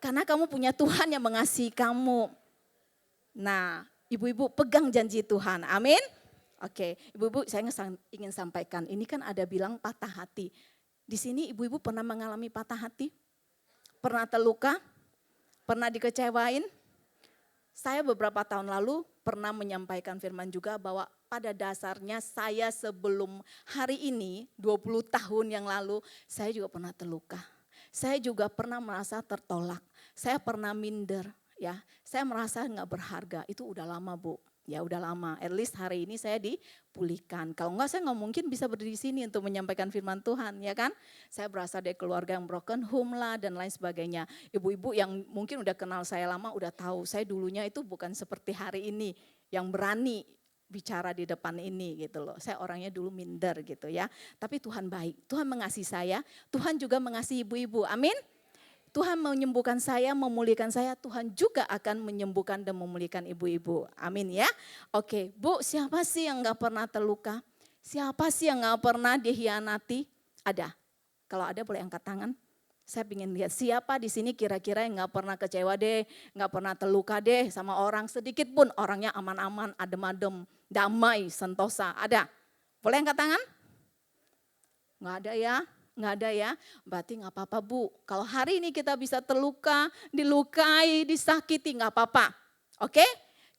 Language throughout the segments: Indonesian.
Karena kamu punya Tuhan yang mengasihi kamu. Nah, ibu-ibu pegang janji Tuhan. Amin. Oke, ibu-ibu saya ingin sampaikan. Ini kan ada bilang patah hati. Di sini ibu-ibu pernah mengalami patah hati? Pernah terluka? Pernah dikecewain? Saya beberapa tahun lalu pernah menyampaikan firman juga bahwa pada dasarnya saya sebelum hari ini 20 tahun yang lalu saya juga pernah terluka. Saya juga pernah merasa tertolak. Saya pernah minder ya. Saya merasa nggak berharga. Itu udah lama Bu. Ya udah lama. At least hari ini saya dipulihkan. Kalau enggak saya nggak mungkin bisa berdiri di sini untuk menyampaikan firman Tuhan ya kan. Saya berasal dari keluarga yang broken home lah dan lain sebagainya. Ibu-ibu yang mungkin udah kenal saya lama udah tahu. Saya dulunya itu bukan seperti hari ini yang berani bicara di depan ini gitu loh. Saya orangnya dulu minder gitu ya. Tapi Tuhan baik. Tuhan mengasihi saya. Tuhan juga mengasihi ibu-ibu. Amin. Tuhan menyembuhkan saya, memulihkan saya, Tuhan juga akan menyembuhkan dan memulihkan ibu-ibu. Amin ya. Oke, Bu, siapa sih yang gak pernah terluka? Siapa sih yang gak pernah dikhianati? Ada. Kalau ada boleh angkat tangan. Saya ingin lihat siapa di sini kira-kira yang gak pernah kecewa deh, gak pernah terluka deh sama orang sedikit pun. Orangnya aman-aman, adem-adem, damai, sentosa. Ada? Boleh angkat tangan? Gak ada ya? Nggak ada ya, berarti nggak apa-apa Bu. Kalau hari ini kita bisa terluka, dilukai, disakiti nggak apa-apa. Oke?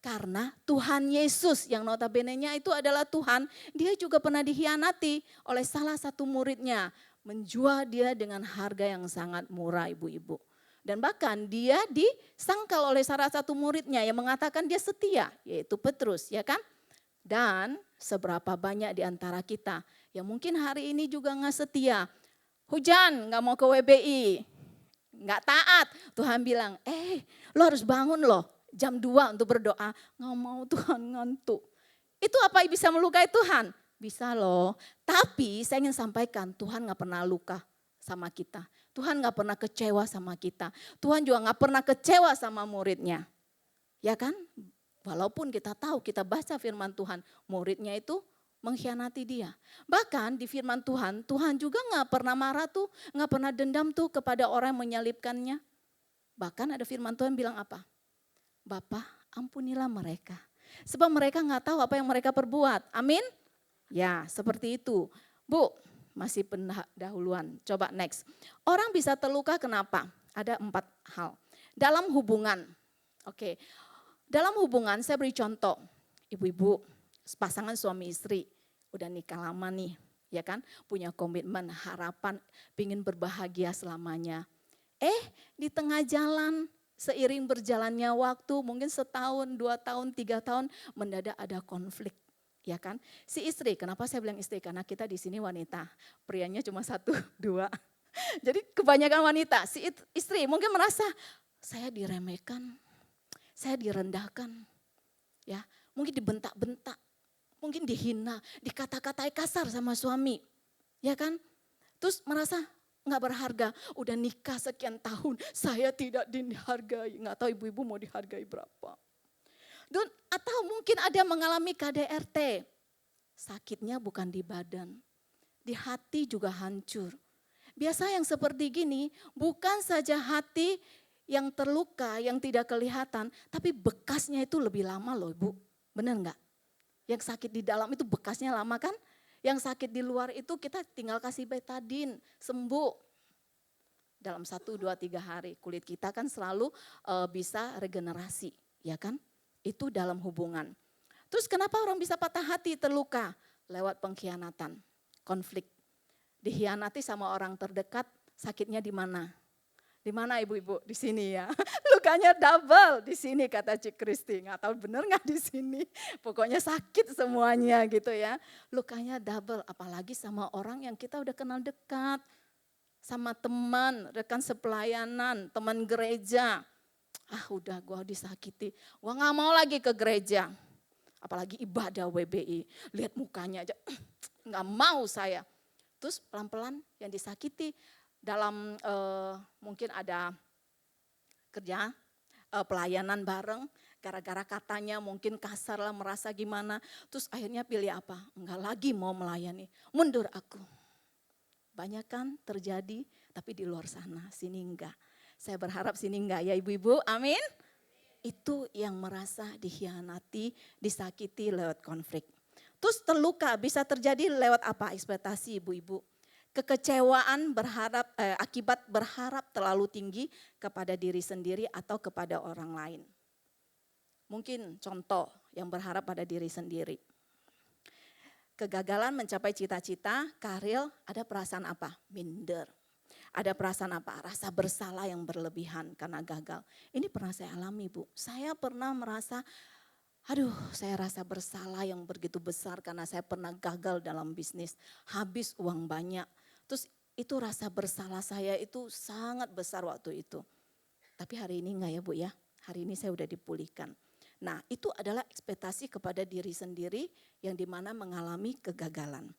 Karena Tuhan Yesus yang notabene-nya itu adalah Tuhan, dia juga pernah dikhianati oleh salah satu muridnya. Menjual dia dengan harga yang sangat murah ibu-ibu. Dan bahkan dia disangkal oleh salah satu muridnya yang mengatakan dia setia, yaitu Petrus ya kan. Dan seberapa banyak di antara kita yang mungkin hari ini juga nggak setia. Hujan, gak mau ke WBI, gak taat. Tuhan bilang, lo harus bangun loh, jam 2 untuk berdoa. Gak mau Tuhan, ngantuk. Itu apa yang bisa melukai Tuhan? Bisa loh, tapi saya ingin sampaikan Tuhan gak pernah luka sama kita. Tuhan gak pernah kecewa sama kita. Tuhan juga gak pernah kecewa sama muridnya. Ya kan? Walaupun kita tahu, kita baca firman Tuhan, muridnya itu mengkhianati dia. Bahkan di firman Tuhan, Tuhan juga gak pernah marah tuh, gak pernah dendam tuh kepada orang yang menyalibkannya. Bahkan ada firman Tuhan bilang apa? Bapa, ampunilah mereka. Sebab mereka gak tahu apa yang mereka perbuat. Amin? Ya, seperti itu. Bu, masih pendahuluan. Coba next. Orang bisa terluka kenapa? Ada 4 hal. Dalam hubungan. Oke. Dalam hubungan saya beri contoh. Ibu-ibu, pasangan suami istri udah nikah lama nih, ya kan? Punya komitmen, harapan, pingin berbahagia selamanya. Di tengah jalan, seiring berjalannya waktu, mungkin setahun, 2 tahun, 3 tahun, mendadak ada konflik, ya kan? Si istri, kenapa saya bilang istri? Karena kita di sini wanita, prianya cuma 1, 2. Jadi kebanyakan wanita, si istri mungkin merasa saya diremehkan, saya direndahkan, ya, mungkin dibentak-bentak. Mungkin dihina, dikata-katai kasar sama suami, ya kan? Terus merasa nggak berharga, udah nikah sekian tahun, saya tidak dihargai, nggak tahu ibu-ibu mau dihargai berapa. Dan atau mungkin ada mengalami KDRT, sakitnya bukan di badan, di hati juga hancur. Biasa yang seperti gini, bukan saja hati yang terluka, yang tidak kelihatan, tapi bekasnya itu lebih lama loh Ibu, benar nggak? Yang sakit di dalam itu bekasnya lama kan? Yang sakit di luar itu kita tinggal kasih betadin, sembuh. Dalam 1, 2, 3 hari kulit kita kan selalu bisa regenerasi, ya kan? Itu dalam hubungan. Terus kenapa orang bisa patah hati, terluka? Lewat pengkhianatan, konflik. Dikhianati sama orang terdekat, sakitnya di mana? Di mana ibu-ibu? Di sini ya. Lukanya double di sini kata Cik Kristi. Nggak tahu benar nggak di sini. Pokoknya sakit semuanya gitu ya. Lukanya double, apalagi sama orang yang kita udah kenal dekat. Sama teman, rekan sepelayanan, teman gereja. Udah gue disakiti. Gue nggak mau lagi ke gereja. Apalagi ibadah WBI. Lihat mukanya aja, nggak mau saya. Terus pelan-pelan yang disakiti. Dalam mungkin ada kerja pelayanan bareng, gara-gara katanya mungkin kasar lah, merasa gimana, terus akhirnya pilih apa? Enggak lagi mau melayani, mundur aku. Banyak kan terjadi, tapi di luar sana, sini enggak. Saya berharap sini enggak ya ibu-ibu, amin. Itu yang merasa dikhianati, disakiti lewat konflik. Terus terluka bisa terjadi lewat apa? Ekspektasi ibu-ibu. Kekecewaan akibat berharap terlalu tinggi kepada diri sendiri atau kepada orang lain. Mungkin contoh yang berharap pada diri sendiri. Kegagalan mencapai cita-cita, karir, ada perasaan apa? Minder. Ada perasaan apa? Rasa bersalah yang berlebihan karena gagal. Ini pernah saya alami Bu. Saya pernah merasa, saya rasa bersalah yang begitu besar karena saya pernah gagal dalam bisnis. Habis uang banyak. Terus itu rasa bersalah saya itu sangat besar waktu itu. Tapi hari ini enggak ya Bu ya. Hari ini saya udah dipulihkan. Nah itu adalah ekspektasi kepada diri sendiri yang dimana mengalami kegagalan.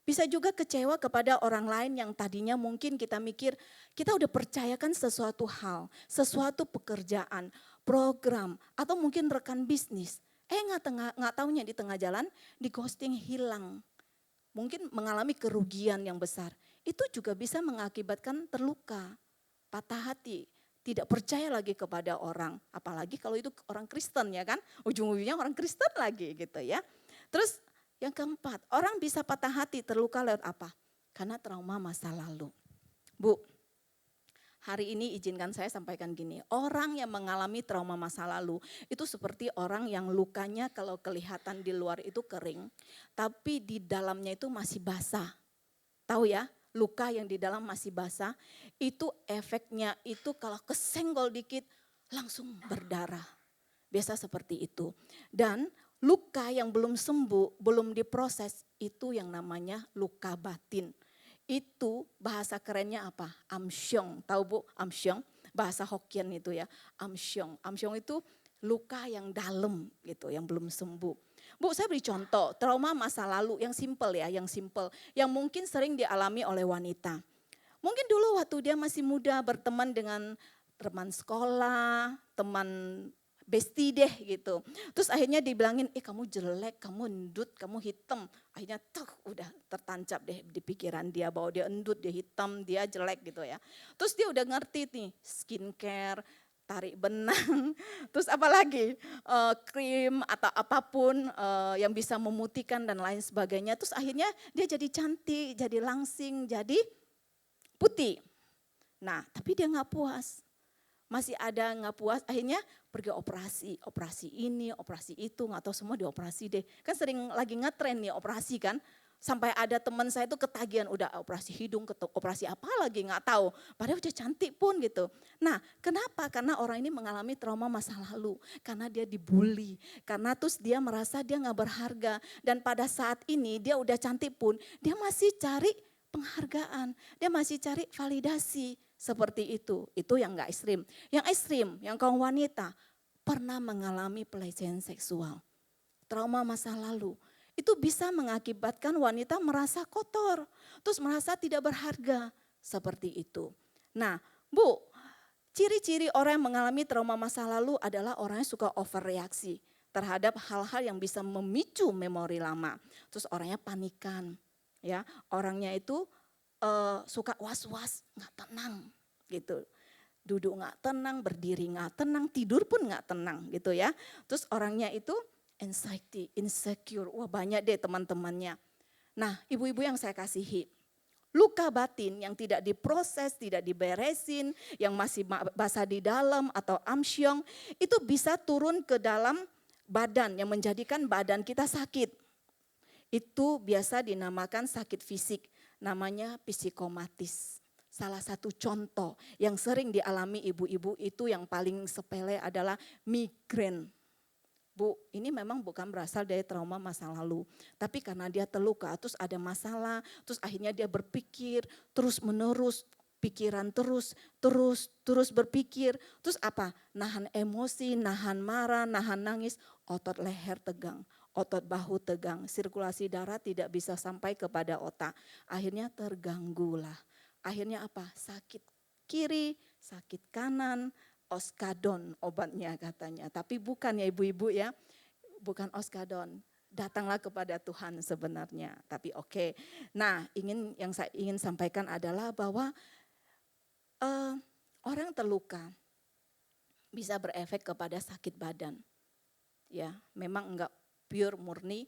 Bisa juga kecewa kepada orang lain yang tadinya mungkin kita mikir kita udah percayakan sesuatu hal, sesuatu pekerjaan, program atau mungkin rekan bisnis. Nggak taunya di tengah jalan di ghosting hilang. Mungkin mengalami kerugian yang besar. Itu juga bisa mengakibatkan terluka, patah hati, tidak percaya lagi kepada orang. Apalagi kalau itu orang Kristen ya kan, ujung-ujungnya orang Kristen lagi gitu ya. Terus yang keempat, orang bisa patah hati terluka lewat apa? Karena trauma masa lalu. Bu, hari ini izinkan saya sampaikan gini, orang yang mengalami trauma masa lalu itu seperti orang yang lukanya kalau kelihatan di luar itu kering, tapi di dalamnya itu masih basah. Tahu ya, luka yang di dalam masih basah, itu efeknya itu kalau kesenggol dikit langsung berdarah. Biasa seperti itu. Dan luka yang belum sembuh, belum diproses, itu yang namanya luka batin. Itu bahasa kerennya apa? Amsyong, tahu Bu amsyong? Bahasa Hokkien itu ya, amsyong. Amsyong itu luka yang dalam gitu, yang belum sembuh. Bu, saya beri contoh, trauma masa lalu yang simple ya, yang simple. Yang mungkin sering dialami oleh wanita. Mungkin dulu waktu dia masih muda berteman dengan teman sekolah, teman bestie deh gitu. Terus akhirnya dibilangin, kamu jelek, kamu endut, kamu hitam. Akhirnya udah tertancap deh di pikiran dia bahwa dia endut, dia hitam, dia jelek gitu ya. Terus dia udah ngerti nih skincare, tarik benang, terus apalagi krim atau apapun yang bisa memutihkan dan lain sebagainya. Terus akhirnya dia jadi cantik, jadi langsing, jadi putih. Nah tapi dia gak puas. Masih ada nggak puas, akhirnya pergi operasi ini, operasi itu, nggak tahu semua dioperasi deh. Kan sering lagi ngetren nih operasi kan, sampai ada teman saya itu ketagihan udah operasi hidung, operasi apa lagi nggak tahu. Padahal udah cantik pun gitu. Nah kenapa? Karena orang ini mengalami trauma masa lalu, karena dia dibully, karena terus dia merasa dia nggak berharga. Dan pada saat ini dia udah cantik pun, dia masih cari penghargaan, dia masih cari validasi. Seperti itu yang gak ekstrim. Yang ekstrim, yang kaum wanita pernah mengalami pelecehan seksual. Trauma masa lalu. Itu bisa mengakibatkan wanita merasa kotor. Terus merasa tidak berharga. Seperti itu. Nah Bu, ciri-ciri orang yang mengalami trauma masa lalu adalah orang yang suka overreaksi terhadap hal-hal yang bisa memicu memori lama. Terus orangnya panikan. Ya, orangnya itu suka was-was, gak tenang gitu. Duduk gak tenang, berdiri gak tenang, tidur pun gak tenang gitu ya. Terus orangnya itu anxiety, insecure, wah banyak deh teman-temannya. Nah ibu-ibu yang saya kasihi, luka batin yang tidak diproses, tidak diberesin, yang masih basah di dalam atau amsyong, itu bisa turun ke dalam badan yang menjadikan badan kita sakit. Itu biasa dinamakan sakit fisik. Namanya psikomatis. Salah satu contoh yang sering dialami ibu-ibu itu yang paling sepele adalah migrain. Bu, ini memang bukan berasal dari trauma masa lalu. Tapi karena dia terluka, terus ada masalah, terus akhirnya dia berpikir terus menerus, pikiran terus berpikir. Terus apa? Nahan emosi, nahan marah, nahan nangis, otot leher tegang. Otot bahu tegang, sirkulasi darah tidak bisa sampai kepada otak. Akhirnya terganggulah. Akhirnya apa? Sakit kiri, sakit kanan, oskadon obatnya katanya. Tapi bukan ya ibu-ibu ya, bukan oskadon. Datanglah kepada Tuhan sebenarnya. Tapi oke. Nah yang saya ingin sampaikan adalah bahwa Orang terluka bisa berefek kepada sakit badan. Ya, memang enggak pure murni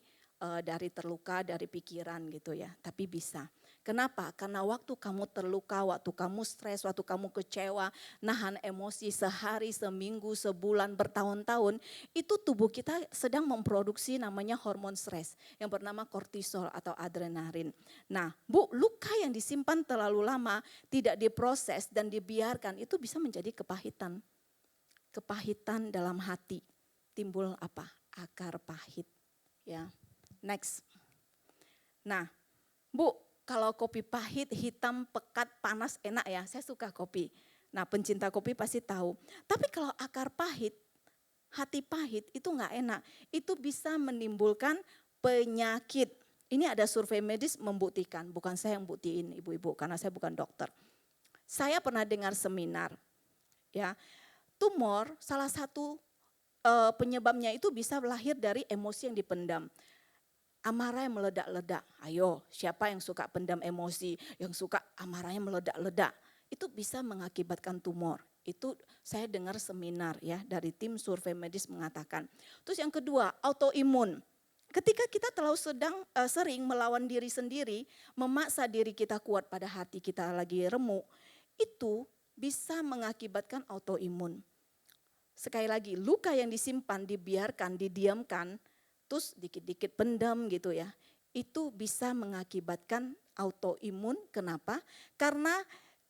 dari terluka, dari pikiran gitu ya, tapi bisa. Kenapa? Karena waktu kamu terluka, waktu kamu stres, waktu kamu kecewa, nahan emosi sehari, seminggu, sebulan, bertahun-tahun, itu tubuh kita sedang memproduksi namanya hormon stres yang bernama kortisol atau adrenalin. Nah, Bu, luka yang disimpan terlalu lama, tidak diproses dan dibiarkan, itu bisa menjadi kepahitan. Kepahitan dalam hati. Timbul apa? Akar pahit. Ya. Next. Nah, Bu, kalau kopi pahit, hitam, pekat, panas, enak ya. Saya suka kopi. Nah, pencinta kopi pasti tahu. Tapi kalau akar pahit, hati pahit itu enggak enak. Itu bisa menimbulkan penyakit. Ini ada survei medis membuktikan, bukan saya yang buktiin ibu-ibu karena saya bukan dokter. Saya pernah dengar seminar, ya. Tumor salah satu penyebabnya itu bisa lahir dari emosi yang dipendam. Amarah yang meledak-ledak, ayo siapa yang suka pendam emosi, yang suka amarahnya meledak-ledak, itu bisa mengakibatkan tumor. Itu saya dengar seminar ya dari tim survei medis mengatakan. Terus yang kedua, autoimun. Ketika kita terlalu sering melawan diri sendiri, memaksa diri kita kuat pada hati kita lagi remuk, itu bisa mengakibatkan autoimun. Sekali lagi, luka yang disimpan, dibiarkan, didiamkan, terus dikit-dikit pendam gitu ya. Itu bisa mengakibatkan autoimun. Kenapa? Karena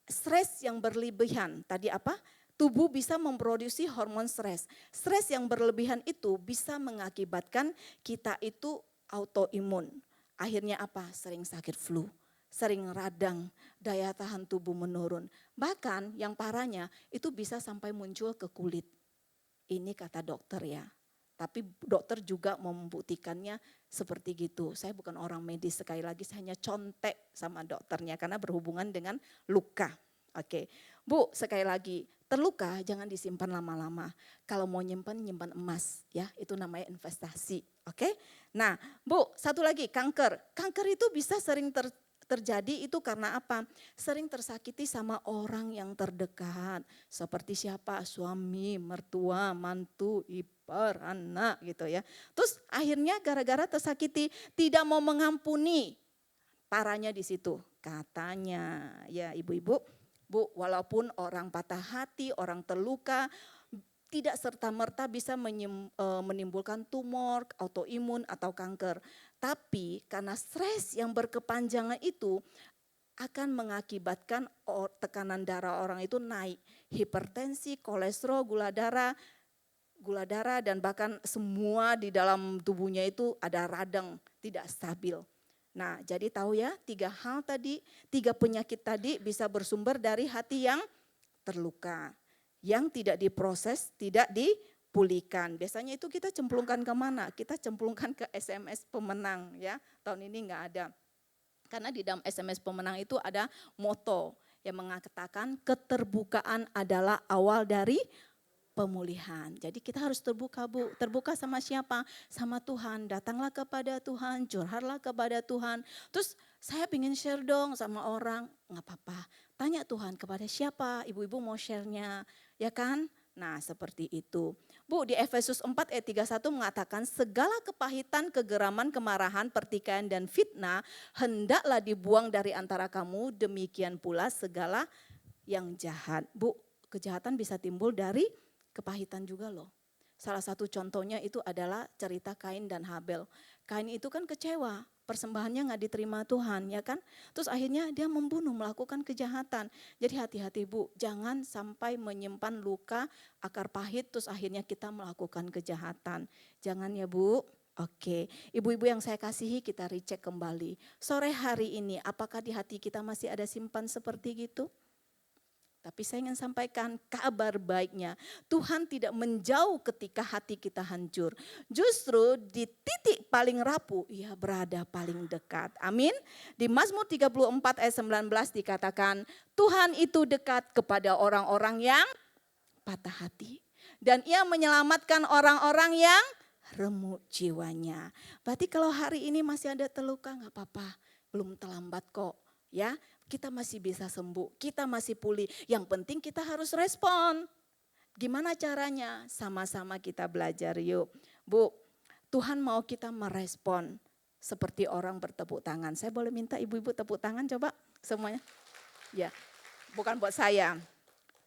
stres yang berlebihan. Tadi apa? Tubuh bisa memproduksi hormon stres. Stres yang berlebihan itu bisa mengakibatkan kita itu autoimun. Akhirnya apa? Sering sakit flu, sering radang, daya tahan tubuh menurun. Bahkan yang parahnya itu bisa sampai muncul ke kulit. Ini kata dokter ya. Tapi dokter juga membuktikannya seperti gitu. Saya bukan orang medis, sekali lagi saya hanya contek sama dokternya karena berhubungan dengan luka. Oke, Bu, sekali lagi, terluka jangan disimpan lama-lama. Kalau mau nyimpan emas ya, itu namanya investasi. Oke. Nah, Bu, satu lagi, kanker. Kanker itu bisa sering terjadi itu karena apa? Sering tersakiti sama orang yang terdekat. Seperti siapa? Suami, mertua, mantu, ipar, anak gitu ya. Terus akhirnya gara-gara tersakiti tidak mau mengampuni. Parahnya di situ. Katanya ya ibu-ibu, Bu, walaupun orang patah hati, orang terluka, tidak serta-merta bisa menimbulkan tumor, autoimun atau kanker. Tapi karena stres yang berkepanjangan itu akan mengakibatkan tekanan darah orang itu naik. Hipertensi, kolesterol, gula darah dan bahkan semua di dalam tubuhnya itu ada radang, tidak stabil. Nah, jadi tahu ya 3 hal tadi, 3 penyakit tadi bisa bersumber dari hati yang terluka. Yang tidak diproses, tidak dipulihkan. Biasanya itu kita cemplungkan ke mana? Kita cemplungkan ke SMS pemenang ya. Tahun ini enggak ada. Karena di dalam SMS pemenang itu ada moto yang mengatakan keterbukaan adalah awal dari pemulihan. Jadi kita harus terbuka, Bu. Terbuka sama siapa? Sama Tuhan. Datanglah kepada Tuhan, curhatlah kepada Tuhan. Terus saya ingin share dong sama orang. Enggak apa-apa. Tanya Tuhan kepada siapa? Ibu-ibu mau share-nya, ya kan? Nah, seperti itu. Bu, di Efesus 4 ayat 31 mengatakan segala kepahitan, kegeraman, kemarahan, pertikaian dan fitnah hendaklah dibuang dari antara kamu, demikian pula segala yang jahat. Bu, kejahatan bisa timbul dari kepahitan juga loh. Salah satu contohnya itu adalah cerita Kain dan Habel. Kain itu kan kecewa, persembahannya gak diterima Tuhan ya kan. Terus akhirnya dia membunuh, melakukan kejahatan. Jadi hati-hati Bu, jangan sampai menyimpan luka akar pahit terus akhirnya kita melakukan kejahatan. Jangan ya Bu. Oke, ibu-ibu yang saya kasihi kita recheck kembali. Sore hari ini apakah di hati kita masih ada simpan seperti gitu? Tapi saya ingin sampaikan kabar baiknya. Tuhan tidak menjauh ketika hati kita hancur. Justru di titik paling rapuh, ia berada paling dekat. Amin. Di Mazmur 34 ayat 19 dikatakan, Tuhan itu dekat kepada orang-orang yang patah hati. Dan ia menyelamatkan orang-orang yang remuk jiwanya. Berarti kalau hari ini masih ada terluka, gak apa-apa. Belum terlambat kok. Ya, Kita masih bisa sembuh, kita masih pulih. Yang penting kita harus respon. Gimana caranya? Sama-sama kita belajar yuk. Bu, Tuhan mau kita merespon seperti orang bertepuk tangan. Saya boleh minta ibu-ibu tepuk tangan coba semuanya? Ya, bukan buat saya.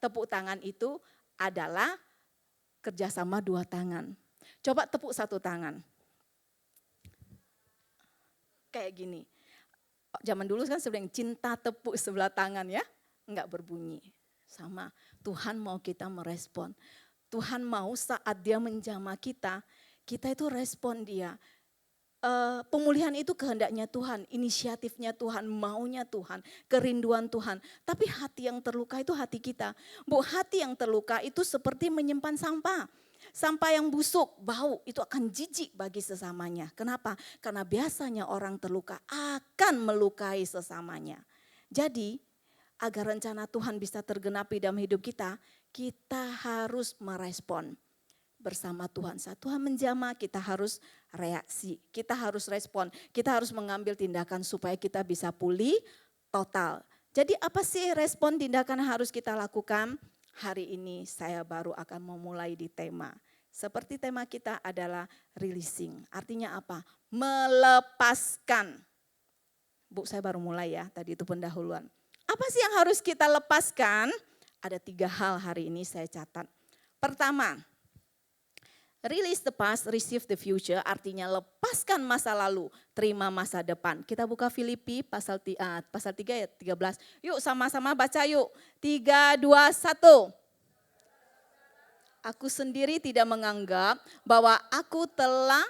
Tepuk tangan itu adalah kerjasama dua tangan. Coba tepuk satu tangan. Kayak gini. Zaman dulu kan sebenarnya cinta tepuk sebelah tangan ya. Enggak berbunyi. Sama, Tuhan mau kita merespon. Tuhan mau saat dia menjamah kita itu respon dia. Pemulihan itu kehendaknya Tuhan, inisiatifnya Tuhan, maunya Tuhan, kerinduan Tuhan. Tapi hati yang terluka itu hati kita. Bu, hati yang terluka itu seperti menyimpan sampah. Sampah yang busuk, bau, itu akan jijik bagi sesamanya. Kenapa? Karena biasanya orang terluka akan melukai sesamanya. Jadi, agar rencana Tuhan bisa tergenapi dalam hidup kita, kita harus merespon bersama Tuhan. Saat Tuhan menjamah, kita harus reaksi, kita harus respon, kita harus mengambil tindakan supaya kita bisa pulih total. Jadi apa sih respon tindakan yang harus kita lakukan? Hari ini saya baru akan memulai di tema. Seperti tema kita adalah releasing. Artinya apa? Melepaskan. Bu, saya baru mulai ya, tadi itu pendahuluan. Apa sih yang harus kita lepaskan? Ada 3 hal hari ini saya catat. Pertama, release the past, receive the future, artinya lepaskan masa lalu, terima masa depan. Kita buka Filipi pasal 3 ayat 13. Yuk sama-sama baca yuk. 3, 2, 1. Aku sendiri tidak menganggap bahwa aku telah,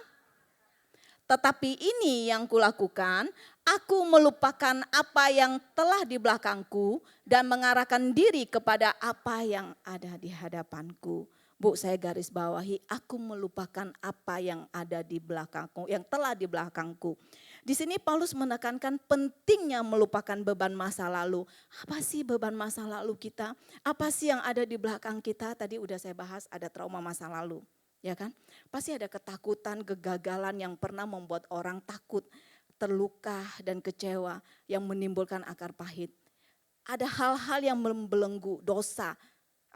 tetapi ini yang kulakukan, aku melupakan apa yang telah di belakangku dan mengarahkan diri kepada apa yang ada di hadapanku. Bu, saya garis bawahi, aku melupakan apa yang ada di belakangku, yang telah di belakangku. Di sini Paulus menekankan pentingnya melupakan beban masa lalu. Apa sih beban masa lalu kita? Apa sih yang ada di belakang kita? Tadi udah saya bahas, ada trauma masa lalu. Ya kan? Pasti ada ketakutan, kegagalan yang pernah membuat orang takut, terluka dan kecewa yang menimbulkan akar pahit. Ada hal-hal yang membelenggu, dosa.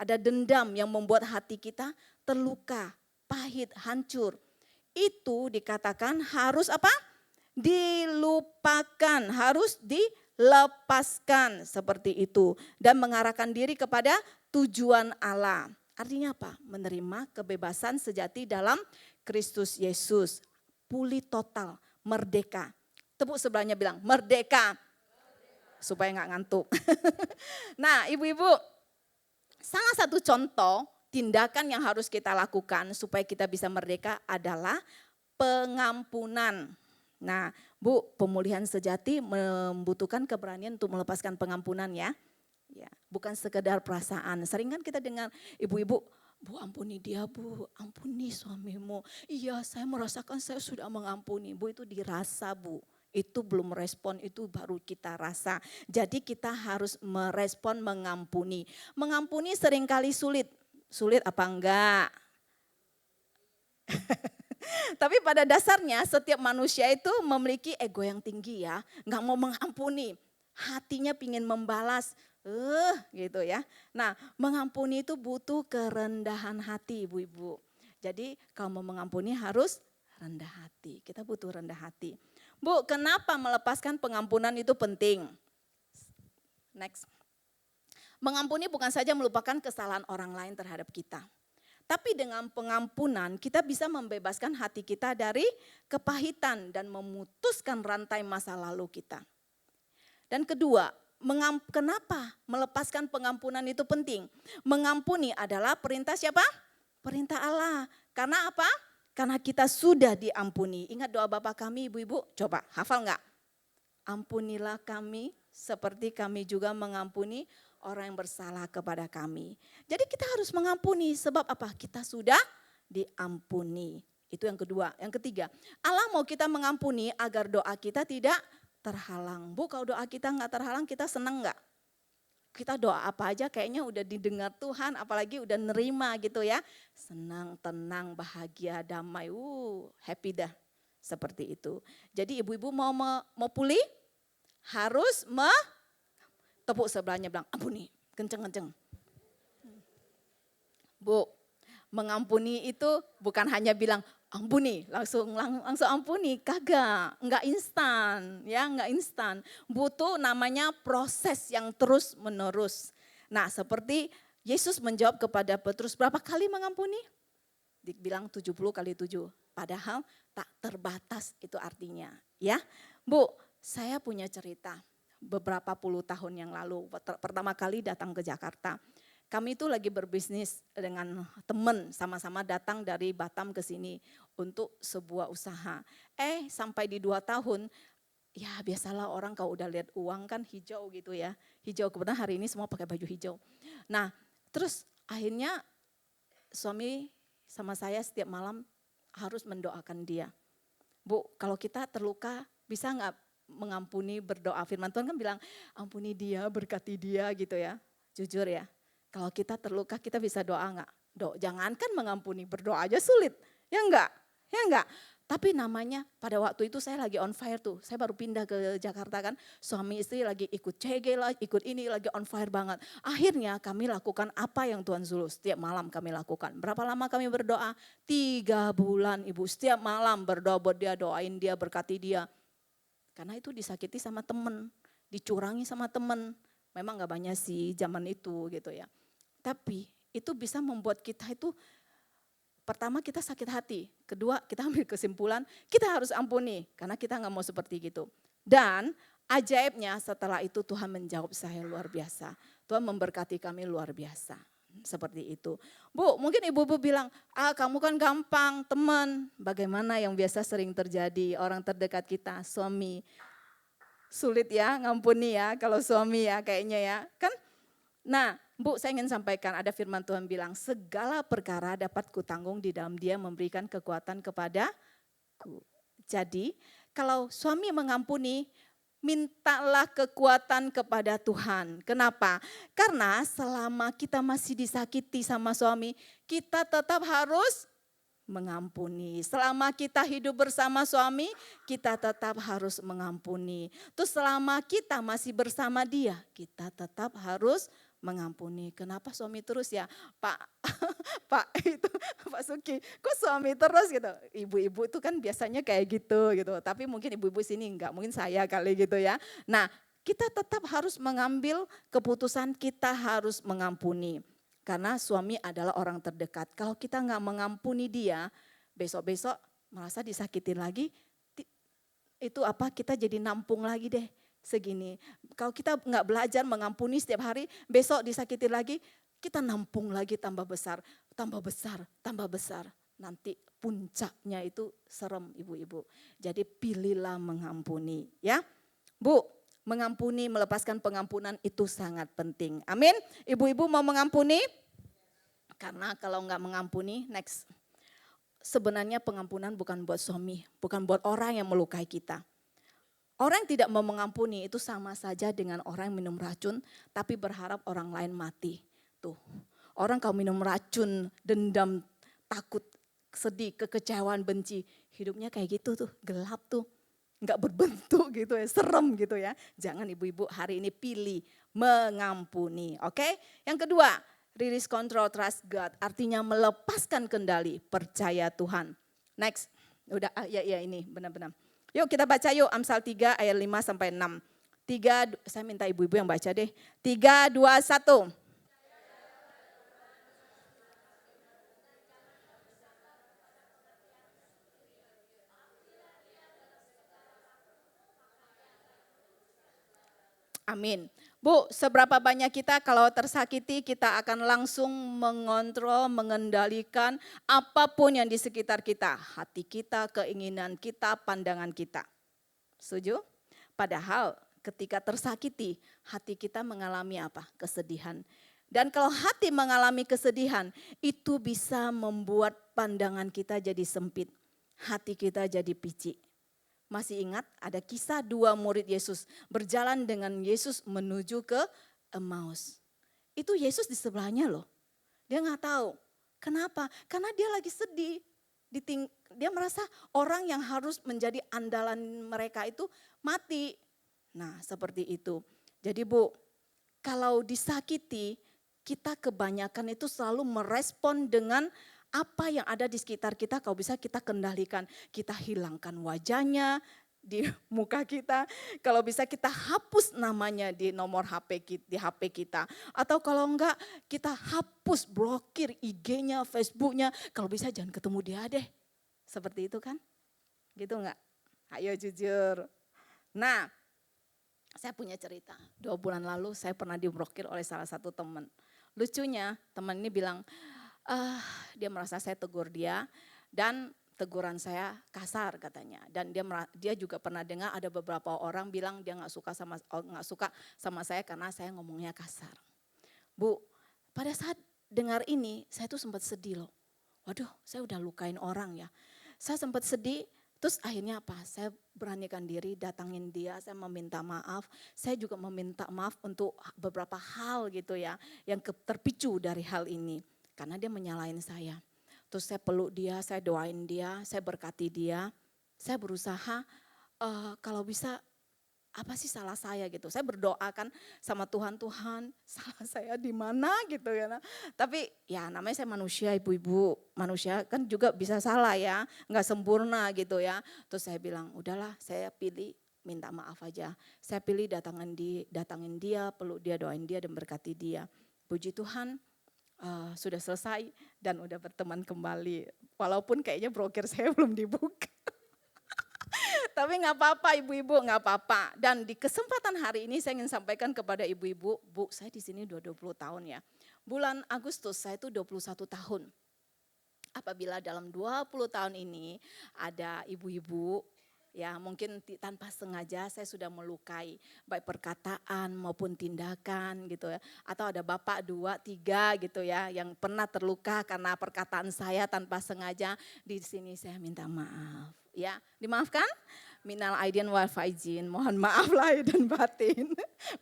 Ada dendam yang membuat hati kita terluka, pahit, hancur. Itu dikatakan harus apa? Dilupakan, harus dilepaskan seperti itu. Dan mengarahkan diri kepada tujuan Allah. Artinya apa? Menerima kebebasan sejati dalam Kristus Yesus. Pulih total, merdeka. Tepuk sebelahnya bilang, merdeka. Supaya gak ngantuk. Nah ibu-ibu, salah satu contoh tindakan yang harus kita lakukan supaya kita bisa merdeka adalah pengampunan. Nah Bu, pemulihan sejati membutuhkan keberanian untuk melepaskan pengampunan ya. Ya, bukan sekedar perasaan. Sering kan kita dengar ibu-ibu, Bu ampuni dia Bu, ampuni suamimu. Iya saya merasakan saya sudah mengampuni. Bu itu dirasa Bu. Itu belum respon, itu baru kita rasa. Jadi kita harus merespon mengampuni. Mengampuni seringkali sulit. Sulit apa enggak? Tapi pada dasarnya setiap manusia itu memiliki ego yang tinggi ya. Enggak mau mengampuni. Hatinya pingin membalas. Gitu ya. Nah mengampuni itu butuh kerendahan hati ibu-ibu. Jadi kalau mau mengampuni harus rendah hati. Kita butuh rendah hati. Bu, kenapa melepaskan pengampunan itu penting? Next. Mengampuni bukan saja melupakan kesalahan orang lain terhadap kita. Tapi dengan pengampunan kita bisa membebaskan hati kita dari kepahitan dan memutuskan rantai masa lalu kita. Dan kedua, kenapa melepaskan pengampunan itu penting? Mengampuni adalah perintah siapa? Perintah Allah. Karena apa? Karena kita sudah diampuni. Ingat doa Bapa kami ibu-ibu? Coba hafal enggak? Ampunilah kami seperti kami juga mengampuni orang yang bersalah kepada kami. Jadi kita harus mengampuni sebab apa? Kita sudah diampuni. Itu yang kedua. Yang ketiga, Allah mau kita mengampuni agar doa kita tidak terhalang. Bu, kalau doa kita enggak terhalang kita senang enggak? Kita doa apa aja kayaknya udah didengar Tuhan, apalagi udah nerima gitu ya. Senang, tenang, bahagia, damai, happy dah. Seperti itu. Jadi ibu-ibu mau pulih harus tepuk sebelahnya bilang, ampuni, kenceng-kenceng. Bu, mengampuni itu bukan hanya bilang ampuni, langsung ampuni, kagak, enggak instan, ya enggak instan. Butuh namanya proses yang terus menerus. Nah, seperti Yesus menjawab kepada Petrus, berapa kali mengampuni? Dibilang 70 kali 7. Padahal tak terbatas itu artinya, ya. Bu, saya punya cerita beberapa puluh tahun yang lalu, pertama kali datang ke Jakarta. Kami itu lagi berbisnis dengan teman, sama-sama datang dari Batam ke sini untuk sebuah usaha. Sampai di 2 tahun, ya biasalah orang kalau udah lihat uang kan hijau gitu ya. Hijau, kebetulan hari ini semua pakai baju hijau. Nah, terus akhirnya suami sama saya setiap malam harus mendoakan dia. Bu, kalau kita terluka bisa nggak mengampuni, berdoa? Firman Tuhan kan bilang, ampuni dia, berkati dia gitu ya. Jujur ya. Kalau kita terluka, kita bisa doa enggak? Jangankan mengampuni, berdoa aja sulit. Ya enggak? Ya enggak? Tapi namanya pada waktu itu saya lagi on fire tuh. Saya baru pindah ke Jakarta kan. Suami istri lagi ikut CG lah, ikut ini lagi on fire banget. Akhirnya kami lakukan apa yang Tuhan suruh. Setiap malam kami lakukan. Berapa lama kami berdoa? 3 bulan Ibu. Setiap malam berdoa buat dia, doain dia, berkati dia. Karena itu disakiti sama temen, dicurangi sama temen. Memang gak banyak sih zaman itu gitu ya. Tapi itu bisa membuat kita itu, pertama kita sakit hati, kedua kita ambil kesimpulan kita harus ampuni karena kita gak mau seperti gitu. Dan ajaibnya setelah itu Tuhan menjawab saya luar biasa. Tuhan memberkati kami luar biasa. Seperti itu. Bu, mungkin ibu-ibu bilang, kamu kan gampang teman. Bagaimana yang biasa sering terjadi orang terdekat kita, suami. Sulit ya ngampuni ya kalau suami ya kayaknya ya kan. Nah, Bu, saya ingin sampaikan ada firman Tuhan bilang, segala perkara dapat kutanggung di dalam Dia memberikan kekuatan kepadaku. Jadi, kalau suami mengampuni, mintalah kekuatan kepada Tuhan. Kenapa? Karena selama kita masih disakiti sama suami, kita tetap harus mengampuni. Selama kita hidup bersama suami, kita tetap harus mengampuni. Terus selama kita masih bersama dia, kita tetap harus mengampuni. Kenapa suami terus ya? Pak itu Pak Suki, kok suami terus gitu? Ibu-ibu itu kan biasanya kayak gitu. Tapi mungkin ibu-ibu sini enggak, mungkin saya kali gitu ya. Nah, kita tetap harus mengambil keputusan, kita harus mengampuni. Karena suami adalah orang terdekat. Kalau kita enggak mengampuni dia, besok-besok merasa disakitin lagi, itu kita jadi nampung lagi deh. Segini, kalau kita nggak belajar mengampuni setiap hari, besok disakiti lagi, kita nampung lagi tambah besar, tambah besar, tambah besar. Nanti puncaknya itu serem ibu-ibu. Jadi pilihlah mengampuni ya. Bu, mengampuni, melepaskan pengampunan itu sangat penting. Amin. Ibu-ibu mau mengampuni? Karena kalau nggak mengampuni, next. Sebenarnya pengampunan bukan buat suami, bukan buat orang yang melukai kita. Orang yang tidak mau mengampuni itu sama saja dengan orang yang minum racun tapi berharap orang lain mati. Tuh, orang kalau minum racun, dendam, takut, sedih, kekecewaan, benci, hidupnya kayak gitu tuh, gelap tuh. Enggak berbentuk gitu ya, serem gitu ya. Jangan ibu-ibu hari ini pilih mengampuni, oke? Yang kedua, release control, trust God, artinya melepaskan kendali, percaya Tuhan. Next, udah ya ini benar-benar. Yuk kita baca yuk Amsal 3 ayat 5 sampai 6. 3, saya minta ibu-ibu yang baca deh. 3, 2, 1. Amin. Bu, seberapa banyak kita kalau tersakiti kita akan langsung mengontrol, mengendalikan apapun yang di sekitar kita. Hati kita, keinginan kita, pandangan kita. Setuju? Padahal ketika tersakiti, hati kita mengalami apa? Kesedihan. Dan kalau hati mengalami kesedihan, itu bisa membuat pandangan kita jadi sempit. Hati kita jadi picik. Masih ingat ada kisah 2 murid Yesus berjalan dengan Yesus menuju ke Emmaus. Itu Yesus di sebelahnya loh. Dia nggak tahu. Kenapa? Karena dia lagi sedih. Dia merasa orang yang harus menjadi andalan mereka itu mati. Nah seperti itu. Jadi Bu, kalau disakiti, kita kebanyakan itu selalu merespon dengan apa yang ada di sekitar kita, kalau bisa kita kendalikan. Kita hilangkan wajahnya di muka kita, kalau bisa kita hapus namanya di nomor HP kita, di HP kita. Atau kalau enggak kita hapus, blokir IG-nya, Facebook-nya, kalau bisa jangan ketemu dia deh. Seperti itu kan? Gitu enggak? Ayo jujur. Nah, saya punya cerita. 2 bulan lalu saya pernah diblokir oleh salah satu teman. Lucunya teman ini bilang, dia merasa saya tegur dia dan teguran saya kasar katanya. Dan dia juga pernah dengar ada beberapa orang bilang dia nggak suka sama saya karena saya ngomongnya kasar. Bu, pada saat dengar ini saya tuh sempat sedih loh. Waduh, saya udah lukain orang ya. Saya sempat sedih. Terus akhirnya apa? Saya beranikan diri datangin dia, saya meminta maaf. Saya juga meminta maaf untuk beberapa hal gitu ya, yang terpicu dari hal ini. Karena dia menyalahin saya. Terus saya peluk dia, saya doain dia, saya berkati dia. Saya berusaha kalau bisa apa sih salah saya gitu. Saya berdoa kan sama Tuhan, Tuhan salah saya di mana gitu ya. Tapi ya namanya saya manusia, ibu-ibu, manusia kan juga bisa salah ya, nggak sempurna gitu ya. Terus saya bilang udahlah saya pilih minta maaf aja. Saya pilih datangin dia, peluk dia, doain dia dan berkati dia. Puji Tuhan sudah selesai dan udah berteman kembali. Walaupun kayaknya broker saya belum dibuka. Tapi nggak apa-apa ibu-ibu, nggak apa-apa. Dan di kesempatan hari ini saya ingin sampaikan kepada ibu-ibu, Bu saya di sini udah 20 tahun ya. Bulan Agustus saya itu 21 tahun. Apabila dalam 20 tahun ini ada ibu-ibu ya mungkin tanpa sengaja saya sudah melukai baik perkataan maupun tindakan gitu ya. Atau ada bapak 2, 3 gitu ya yang pernah terluka karena perkataan saya tanpa sengaja. Di sini saya minta maaf ya, dimaafkan? Minal aidin wal faizin, mohon maaf lahir dan batin.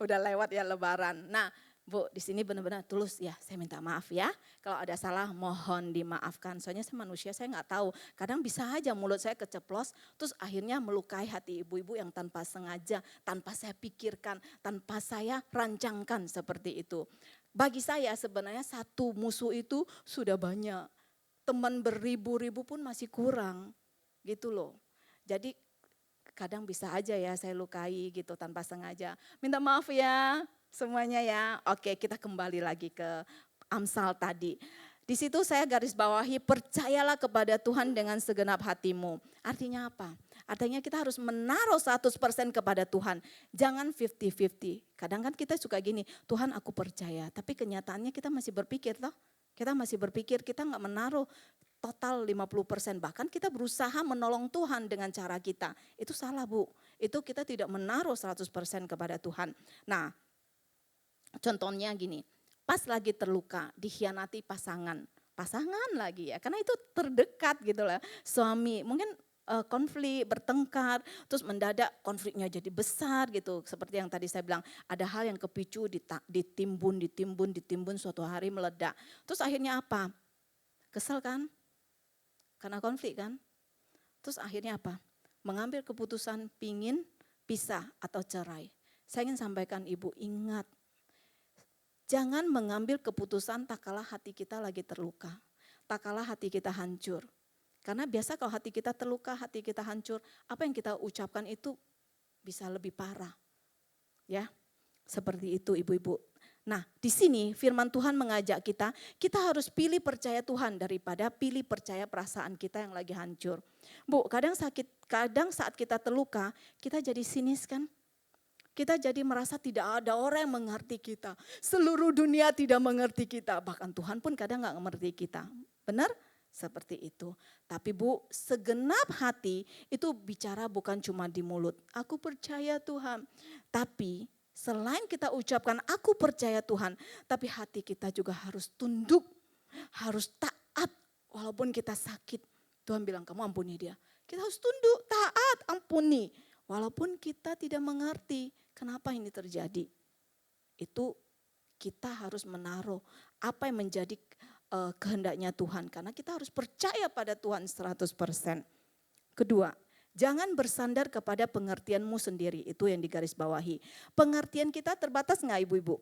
Udah lewat ya lebaran. Nah Bu, di sini benar-benar tulus ya, saya minta maaf ya. Kalau ada salah mohon dimaafkan. Soalnya saya manusia, saya nggak tahu. Kadang bisa aja mulut saya keceplos, terus akhirnya melukai hati ibu-ibu yang tanpa sengaja, tanpa saya pikirkan, tanpa saya rancangkan seperti itu. Bagi saya sebenarnya satu musuh itu sudah banyak. Teman beribu-ribu pun masih kurang, gitu loh. Jadi kadang bisa aja ya saya lukai gitu tanpa sengaja. Minta maaf ya semuanya ya. Oke, kita kembali lagi ke Amsal tadi. Di situ saya garis bawahi percayalah kepada Tuhan dengan segenap hatimu. Artinya apa? Artinya kita harus menaruh 100% kepada Tuhan. Jangan 50-50. Kadang kan kita suka gini, Tuhan aku percaya. Tapi kenyataannya kita masih berpikir toh. Kita masih berpikir, kita nggak menaruh total 50%. Bahkan kita berusaha menolong Tuhan dengan cara kita. Itu salah Bu. Itu kita tidak menaruh 100% kepada Tuhan. Nah, contohnya gini, pas lagi terluka, dikhianati pasangan lagi ya, karena itu terdekat gitu lah. Suami mungkin konflik, bertengkar, terus mendadak konfliknya jadi besar gitu. Seperti yang tadi saya bilang, ada hal yang kepicu, ditimbun, suatu hari meledak. Terus akhirnya apa? Kesel kan? Karena konflik kan? Terus akhirnya apa? Mengambil keputusan pingin pisah atau cerai. Saya ingin sampaikan ibu, ingat. Jangan mengambil keputusan tak kala hati kita lagi terluka. Tak kala hati kita hancur. Karena biasa kalau hati kita terluka, hati kita hancur, apa yang kita ucapkan itu bisa lebih parah. Ya, seperti itu ibu-ibu. Nah, di sini firman Tuhan mengajak kita harus pilih percaya Tuhan daripada pilih percaya perasaan kita yang lagi hancur. Bu, kadang saat kita terluka, kita jadi sinis kan? Kita jadi merasa tidak ada orang yang mengerti kita. Seluruh dunia tidak mengerti kita. Bahkan Tuhan pun kadang gak mengerti kita. Benar? Seperti itu. Tapi Bu, segenap hati itu bicara bukan cuma di mulut. Aku percaya Tuhan. Tapi selain kita ucapkan aku percaya Tuhan. Tapi hati kita juga harus tunduk. Harus taat walaupun kita sakit. Tuhan bilang kamu ampuni dia. Kita harus tunduk, taat, ampuni. Walaupun kita tidak mengerti kenapa ini terjadi. Itu kita harus menaruh apa yang menjadi kehendaknya Tuhan. Karena kita harus percaya pada Tuhan 100%. Kedua, jangan bersandar kepada pengertianmu sendiri. Itu yang digarisbawahi. Pengertian kita terbatas nggak ibu-ibu?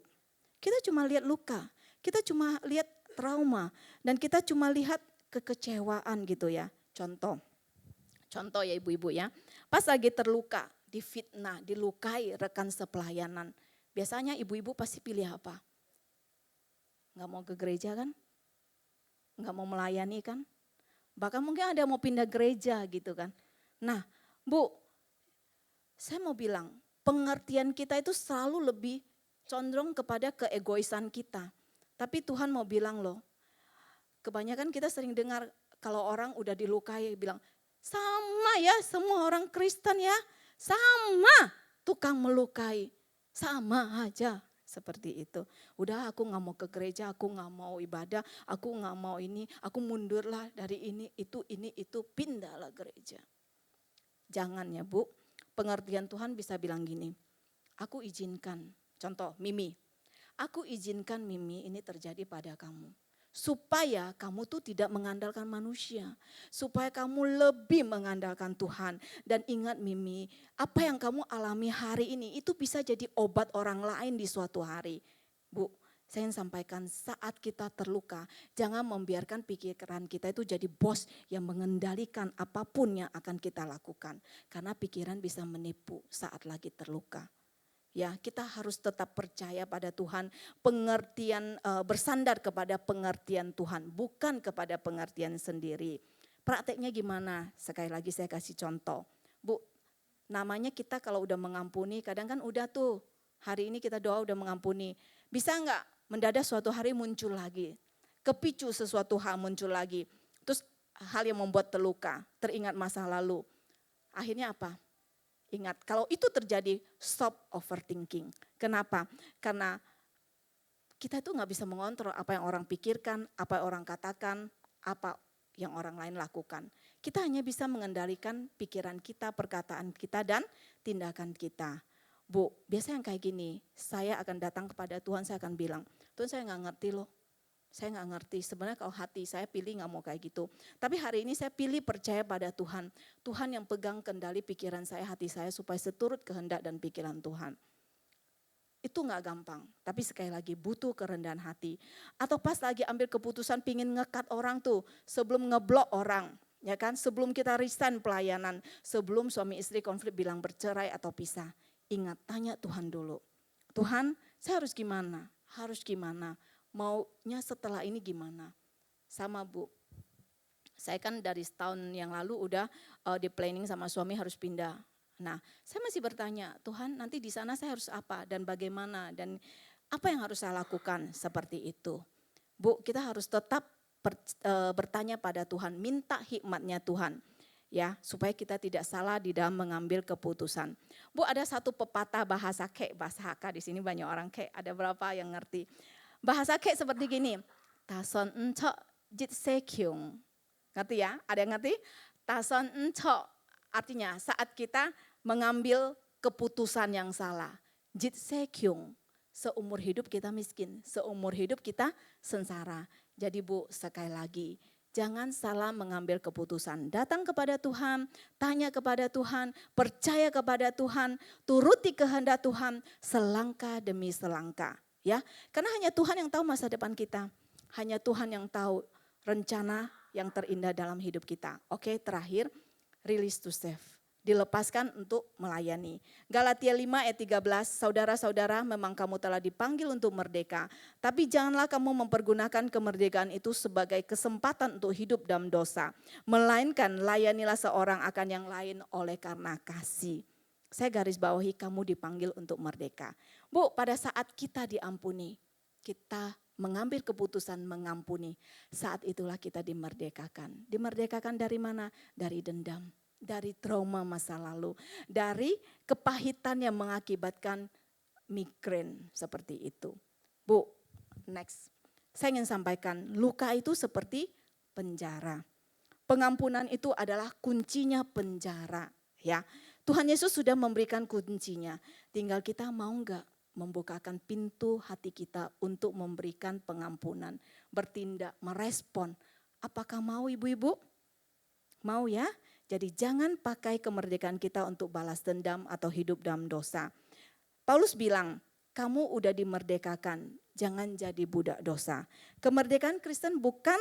Kita cuma lihat luka, kita cuma lihat trauma, dan kita cuma lihat kekecewaan gitu ya. Contoh ya ibu-ibu ya, pas lagi terluka, difitnah, dilukai rekan sepelayanan. Biasanya ibu-ibu pasti pilih apa? Nggak mau ke gereja kan? Nggak mau melayani kan? Bahkan mungkin ada yang mau pindah gereja gitu kan. Nah Bu, saya mau bilang pengertian kita itu selalu lebih condong kepada keegoisan kita. Tapi Tuhan mau bilang loh, kebanyakan kita sering dengar kalau orang udah dilukai bilang, sama ya semua orang Kristen ya, sama tukang melukai, sama aja seperti itu. Udah aku gak mau ke gereja, aku gak mau ibadah, aku gak mau ini, aku mundurlah dari ini, itu, pindahlah gereja. Jangan ya Bu, pengertian Tuhan bisa bilang gini, aku izinkan, contoh Mimi, aku izinkan Mimi ini terjadi pada kamu. Supaya kamu tuh tidak mengandalkan manusia. Supaya kamu lebih mengandalkan Tuhan. Dan ingat Mimi, apa yang kamu alami hari ini itu bisa jadi obat orang lain di suatu hari. Bu, saya ingin sampaikan saat kita terluka, jangan membiarkan pikiran kita itu jadi bos yang mengendalikan apapun yang akan kita lakukan. Karena pikiran bisa menipu saat lagi terluka. Ya, kita harus tetap percaya pada Tuhan, pengertian bersandar kepada pengertian Tuhan, bukan kepada pengertian sendiri. Prakteknya gimana? Sekali lagi saya kasih contoh. Bu, namanya kita kalau udah mengampuni, kadang kan udah tuh, hari ini kita doa udah mengampuni. Bisa enggak mendadak suatu hari muncul lagi, kepicu sesuatu hal muncul lagi. Terus hal yang membuat terluka, teringat masa lalu. Akhirnya apa? Ingat, kalau itu terjadi, stop overthinking. Kenapa? Karena kita itu nggak bisa mengontrol apa yang orang pikirkan, apa yang orang katakan, apa yang orang lain lakukan. Kita hanya bisa mengendalikan pikiran kita, perkataan kita, dan tindakan kita. Bu, biasanya yang kayak gini, saya akan datang kepada Tuhan, saya akan bilang, Tuhan saya nggak ngerti loh. Saya nggak ngerti, sebenarnya kalau hati saya pilih nggak mau kayak gitu. Tapi hari ini saya pilih percaya pada Tuhan. Tuhan yang pegang kendali pikiran saya, hati saya supaya seturut kehendak dan pikiran Tuhan. Itu nggak gampang, tapi sekali lagi butuh kerendahan hati. Atau pas lagi ambil keputusan pingin ngekat orang tuh, sebelum ngeblok orang. Ya kan, sebelum kita resign pelayanan, sebelum suami istri konflik bilang bercerai atau pisah. Ingat, tanya Tuhan dulu. Tuhan, saya harus gimana? Harus gimana? Maunya setelah ini gimana? Sama Bu, saya kan dari setahun yang lalu udah di planning sama suami harus pindah. Nah, saya masih bertanya, Tuhan nanti di sana saya harus apa dan bagaimana dan apa yang harus saya lakukan seperti itu. Bu, kita harus tetap bertanya pada Tuhan, minta hikmatnya Tuhan. Ya, supaya kita tidak salah di dalam mengambil keputusan. Bu, ada satu pepatah bahasa Kek, bahasa Hakka di sini banyak orang Kek, ada berapa yang ngerti? Bahasa Kek seperti gini, tason encok jit sekyung. Ngerti ya? Ada yang ngerti? Tason encok artinya saat kita mengambil keputusan yang salah. Jit sekyung, seumur hidup kita miskin, seumur hidup kita sengsara. Jadi Bu, sekali lagi, jangan salah mengambil keputusan. Datang kepada Tuhan, tanya kepada Tuhan, percaya kepada Tuhan, turuti kehendak Tuhan selangkah demi selangkah. Ya, karena hanya Tuhan yang tahu masa depan kita. Hanya Tuhan yang tahu rencana yang terindah dalam hidup kita. Oke, terakhir, release to save. Dilepaskan untuk melayani. Galatia 5 ayat 13, saudara-saudara memang kamu telah dipanggil untuk merdeka. Tapi janganlah kamu mempergunakan kemerdekaan itu sebagai kesempatan untuk hidup dalam dosa. Melainkan layanilah seorang akan yang lain oleh karena kasih. Saya garis bawahi kamu dipanggil untuk merdeka. Bu, pada saat kita diampuni, kita mengambil keputusan mengampuni. Saat itulah kita dimerdekakan. Dimerdekakan dari mana? Dari dendam, dari trauma masa lalu, dari kepahitan yang mengakibatkan migrain seperti itu. Bu, next. Saya ingin sampaikan, luka itu seperti penjara. Pengampunan itu adalah kuncinya penjara, ya. Tuhan Yesus sudah memberikan kuncinya, tinggal kita mau enggak membukakan pintu hati kita untuk memberikan pengampunan, bertindak, merespon. Apakah mau ibu-ibu? Mau ya? Jadi jangan pakai kemerdekaan kita untuk balas dendam atau hidup dalam dosa. Paulus bilang, kamu udah dimerdekakan, jangan jadi budak dosa. Kemerdekaan Kristen bukan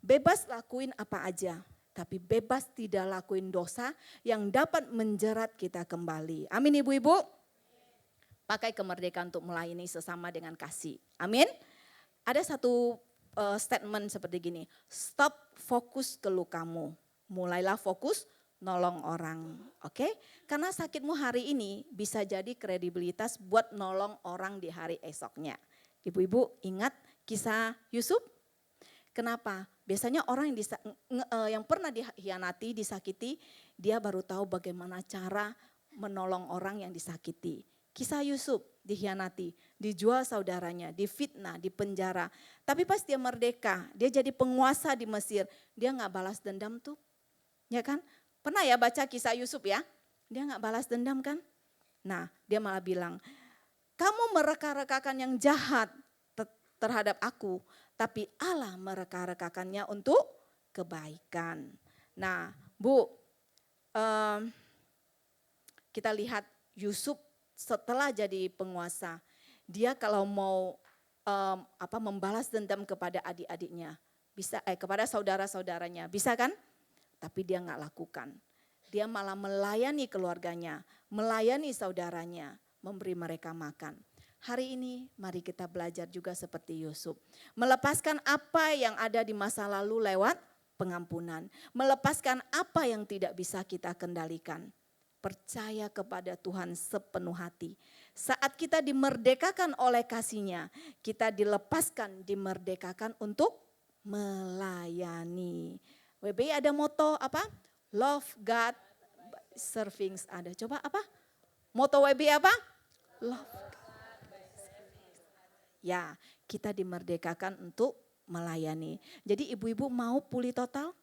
bebas lakuin apa aja, tapi bebas tidak lakuin dosa yang dapat menjerat kita kembali. Amin ibu-ibu. Pakai kemerdekaan untuk melayani sesama dengan kasih. Amin. Ada satu statement seperti gini, stop fokus ke lukamu, mulailah fokus nolong orang, oke? Karena sakitmu hari ini bisa jadi kredibilitas buat nolong orang di hari esoknya. Ibu-ibu ingat kisah Yusuf? Kenapa? Biasanya orang yang pernah dikhianati, disakiti, dia baru tahu bagaimana cara menolong orang yang disakiti. Kisah Yusuf dikhianati, dijual saudaranya, difitnah, dipenjara. Tapi pas dia merdeka, dia jadi penguasa di Mesir, dia gak balas dendam tuh. Ya kan? Pernah ya baca kisah Yusuf ya? Dia gak balas dendam kan? Nah dia malah bilang, kamu mereka-rekakan yang jahat terhadap aku, tapi Allah mereka-rekakannya untuk kebaikan. Nah Bu, kita lihat Yusuf setelah jadi penguasa, dia kalau mau membalas dendam kepada adik-adiknya, bisa kepada saudara-saudaranya, bisa kan? Tapi dia nggak lakukan. Dia malah melayani keluarganya, melayani saudaranya, memberi mereka makan. Hari ini mari kita belajar juga seperti Yusuf. Melepaskan apa yang ada di masa lalu lewat pengampunan. Melepaskan apa yang tidak bisa kita kendalikan. Percaya kepada Tuhan sepenuh hati. Saat kita dimerdekakan oleh kasih-Nya, kita dilepaskan, dimerdekakan untuk melayani. WBI ada moto apa? Love God, serving ada. Coba apa? Moto WBI apa? Love God. Ya, kita dimerdekakan untuk melayani. Jadi ibu-ibu mau pulih total?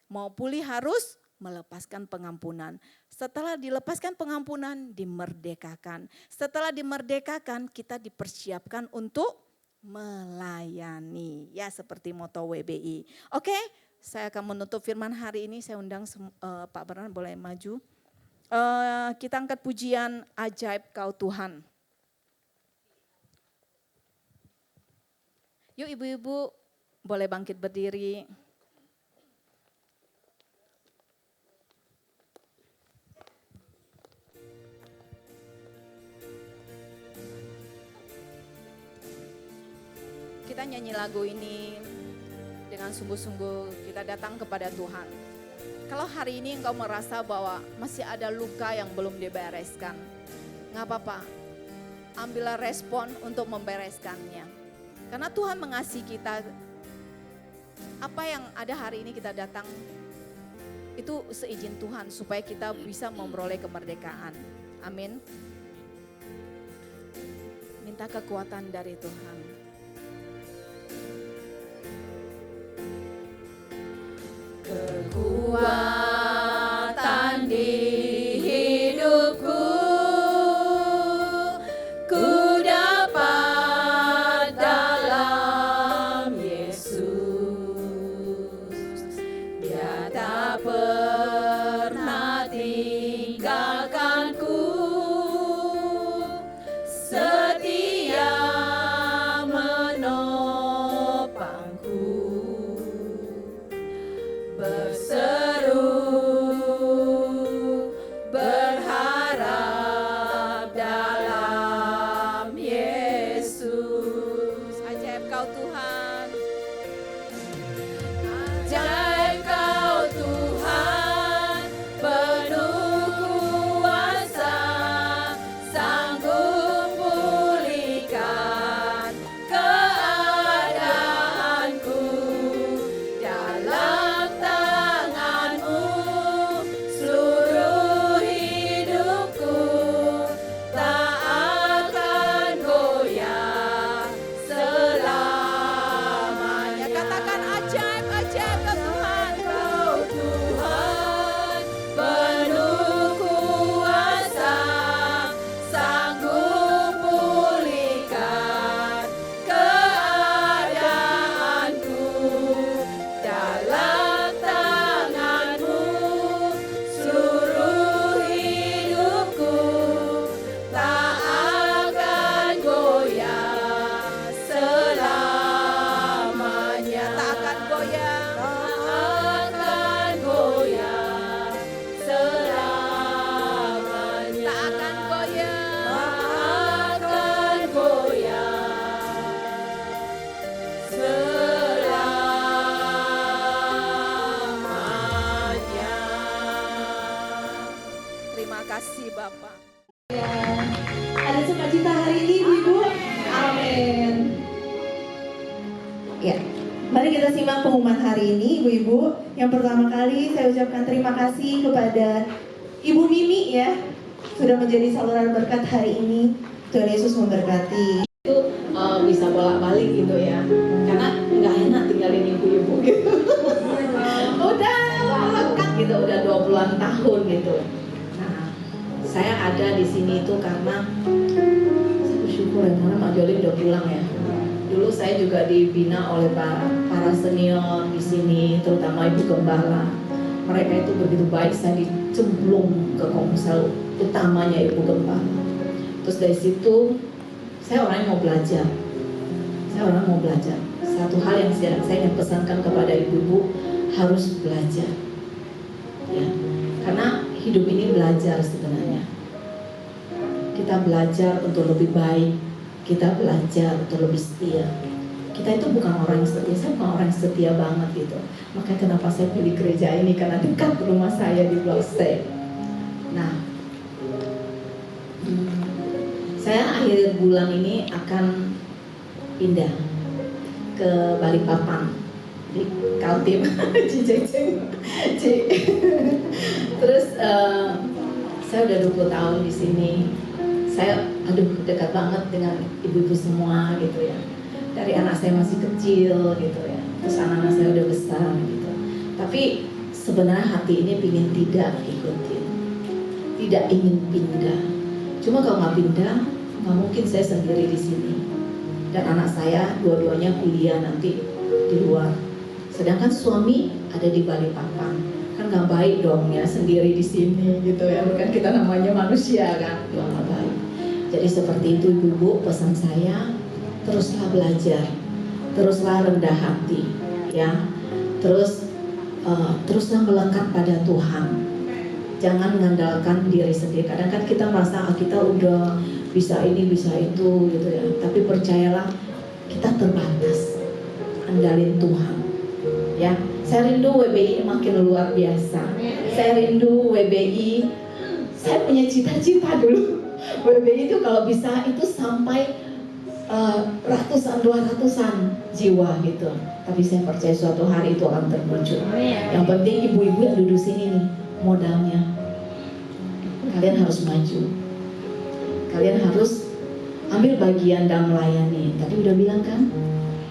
Mau pulih harus melepaskan pengampunan. Setelah dilepaskan pengampunan, dimerdekakan. Setelah dimerdekakan, kita dipersiapkan untuk melayani. Ya, seperti moto WBI. Oke, saya akan menutup firman hari ini. Saya undang Pak Bernan boleh maju. Kita angkat pujian Ajaib Kau Tuhan. Yuk ibu-ibu boleh bangkit berdiri. Kita nyanyi lagu ini dengan sungguh-sungguh kita datang kepada Tuhan. Kalau hari ini engkau merasa bahwa masih ada luka yang belum dibereskan, gak apa-apa, ambillah respon untuk membereskannya. Karena Tuhan mengasihi kita, apa yang ada hari ini kita datang, itu seizin Tuhan supaya kita bisa memperoleh kemerdekaan. Amin. Minta kekuatan dari Tuhan. Kekuatan di hidupku, ku dapat dalam Yesus. Dia tak pernah tinggalkanku, setia pengumuman hari ini, Ibu-ibu. Yang pertama kali saya ucapkan terima kasih kepada Ibu Mimi ya, sudah menjadi saluran berkat hari ini. Tuhan Yesus memberkati. Itu bisa bolak-balik gitu ya, karena nggak enak tinggalin ibu-ibu gitu. Udah melekat gitu, udah 20-an tahun gitu. Nah, saya ada di sini itu karena saya bersyukur ya, karena Mak Jolin udah pulang ya. Dulu saya juga dibina oleh para senior di sini, terutama Ibu Gembala. Mereka itu begitu baik, saya dicemplung ke komsel utamanya Ibu Gembala. Terus dari situ saya orang yang mau belajar. Satu hal yang saya ingin pesankan kepada ibu-ibu, harus belajar. Ya, karena hidup ini belajar sebenarnya. Kita belajar untuk lebih baik, kita belajar untuk lebih setia. Kita itu bukan orang yang setia, saya bukan orang yang setia banget gitu. Makanya kenapa saya pilih gereja ini, karena dekat rumah saya di Blok C. Nah, saya akhir bulan ini akan pindah ke Balikpapan di Kaltim. Terus saya udah 20 tahun di sini. Saya dekat banget dengan ibu-ibu semua gitu ya. Dari anak saya masih kecil gitu ya. Terus anak-anak saya udah besar gitu. Tapi sebenarnya hati ini ingin tidak ikutin, tidak ingin pindah. Cuma kalau nggak pindah, nggak mungkin saya sendiri di sini. Dan anak saya dua-duanya kuliah nanti di luar. Sedangkan suami ada di Balikpapan. Kan nggak baik dong ya sendiri di sini gitu ya. Bukan kita namanya manusia kan, nggak baik. Jadi seperti itu ibu-ibu, pesan saya, teruslah belajar, teruslah rendah hati, ya. Teruslah melekat pada Tuhan. Jangan mengandalkan diri sendiri. Kadang kan kita merasa kita udah bisa ini, bisa itu gitu ya. Tapi percayalah, kita terbatas. Andalin Tuhan. Ya, saya rindu WBI makin luar biasa. Saya rindu WBI. Saya punya cita-cita dulu. WBI itu kalau bisa itu sampai ratusan, 200-an jiwa gitu. Tapi saya percaya suatu hari itu akan terwujud. Yang penting ibu-ibu yang duduk sini nih, modalnya. Kalian harus maju. Kalian harus ambil bagian dan melayani. Tadi udah bilang kan,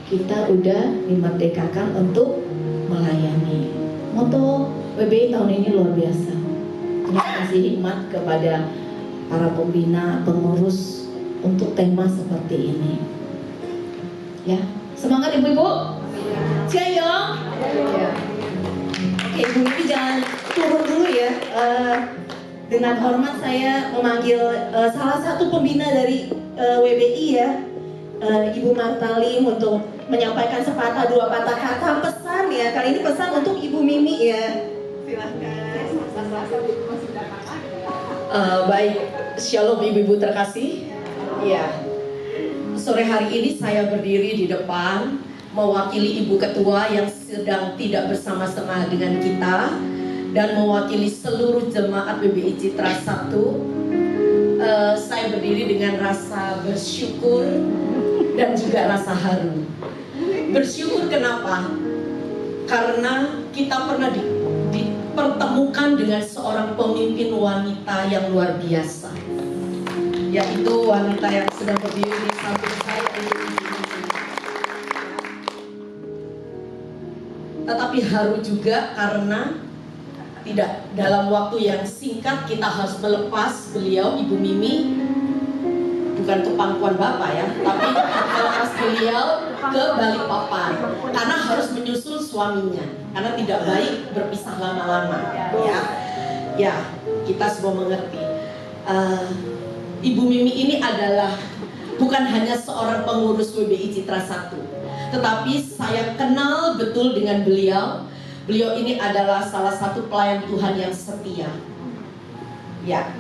kita udah dimerdekakan untuk melayani. Moto WBI tahun ini luar biasa. Terima kasih hikmat kepada para pembina, pengurus untuk tema seperti ini. Ya, semangat ibu-ibu. Jayo. Ya. Oke, ibu-ibu jangan turun dulu ya. Dengan hormat saya memanggil salah satu pembina dari WBI ya, Ibu Martalim, untuk menyampaikan sepatah dua patah kata pesan ya. Kali ini pesan untuk Ibu Mimi ya. Silahkan. Baik, shalom ibu-ibu terkasih. Ya, sore hari ini saya berdiri di depan mewakili Ibu Ketua yang sedang tidak bersama-sama dengan kita dan mewakili seluruh jemaat WBI Citra 1. Saya berdiri dengan rasa bersyukur dan juga rasa haru. Bersyukur kenapa? Karena kita pernah dipertemukan dengan seorang pemimpin wanita yang luar biasa, yaitu wanita yang sedang berdiri di samping saya ini. Tetapi haru juga karena tidak dalam waktu yang singkat kita harus melepas beliau, Ibu Mimi, bukan ke pangkuan Bapak ya, tapi melepas beliau ke Balikpapan karena harus menyusul suaminya, karena tidak baik berpisah lama-lama ya, kita semua mengerti. Ibu Mimi ini adalah bukan hanya seorang pengurus WBI Citra 1, tetapi saya kenal betul dengan beliau. Beliau ini adalah salah satu pelayan Tuhan yang setia. Ya,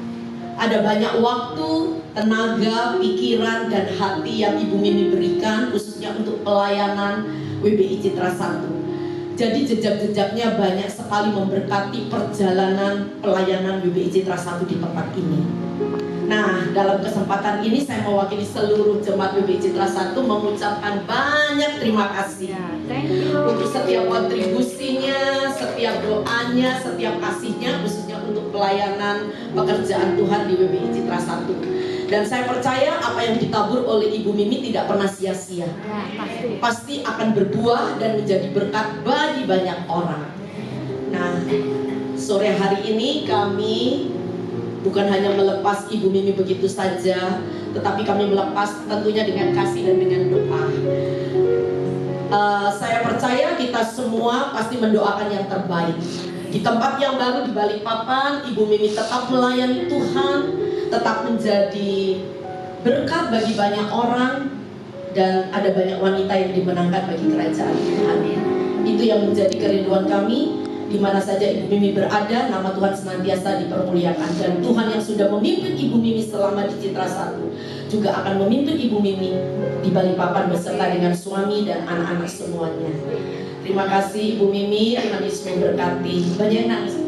ada banyak waktu, tenaga, pikiran, dan hati yang Ibu Mimi berikan khususnya untuk pelayanan WBI Citra 1. Jadi jejak-jejaknya banyak sekali memberkati perjalanan pelayanan WBI Citra 1 di tempat ini. Nah, dalam kesempatan ini saya mewakili seluruh jemaat BBI Citra 1 mengucapkan banyak terima kasih untuk setiap kontribusinya, setiap doanya, setiap kasihnya, khususnya untuk pelayanan pekerjaan Tuhan di BBI Citra 1. Dan saya percaya apa yang ditabur oleh Ibu Mimi tidak pernah sia-sia. Pasti akan berbuah dan menjadi berkat bagi banyak orang. Nah, sore hari ini kami bukan hanya melepas Ibu Mimi begitu saja, tetapi kami melepas tentunya dengan kasih dan dengan doa. Saya percaya kita semua pasti mendoakan yang terbaik. Di tempat yang baru di Balikpapan, Ibu Mimi tetap melayani Tuhan, tetap menjadi berkat bagi banyak orang, dan ada banyak wanita yang dimenangkan bagi kerajaan Tuhan. Itu yang menjadi kerinduan kami. Di mana saja Ibu Mimi berada, nama Tuhan senantiasa dipermuliakan. Dan Tuhan yang sudah memimpin Ibu Mimi selama di Citra 1 juga akan memimpin Ibu Mimi di Balikpapan beserta dengan suami dan anak-anak semuanya. Terima kasih Ibu Mimi, Tuhan Yesus memberkati. Banyak yang nangis.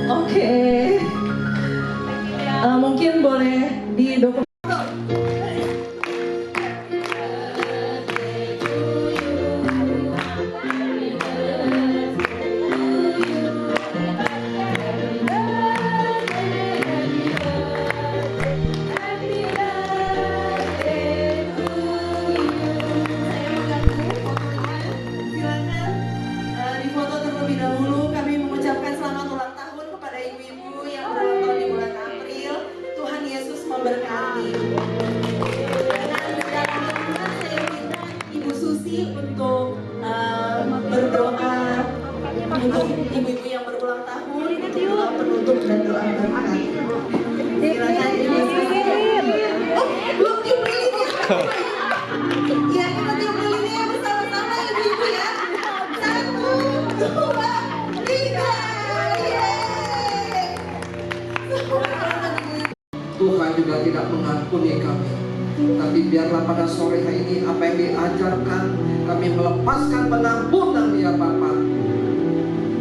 Oke. Mungkin boleh didokumentasi. Difoto terlebih dahulu. Kami mengucapkan selamat ulang tahun kepada ibu-ibu yang berulang tahun di bulan April. Tuhan Yesus memberkati. Dengan berjalan saya minta Ibu Susi untuk berdoa untuk ibu-ibu yang berulang tahun, untuk doa penutup dan doa berkat. Silakan Ibu Susi. Oh, belum tiup lilinnya. Ya, kita tiup lilinnya bersama-sama ibu-ibu ya. 1, 2, 3. Yeay. Tuhan juga tidak mengampuni kami. Tapi biarlah pada sore hari ini apa yang diajarkan, kami melepaskan pengampunan ya Bapa.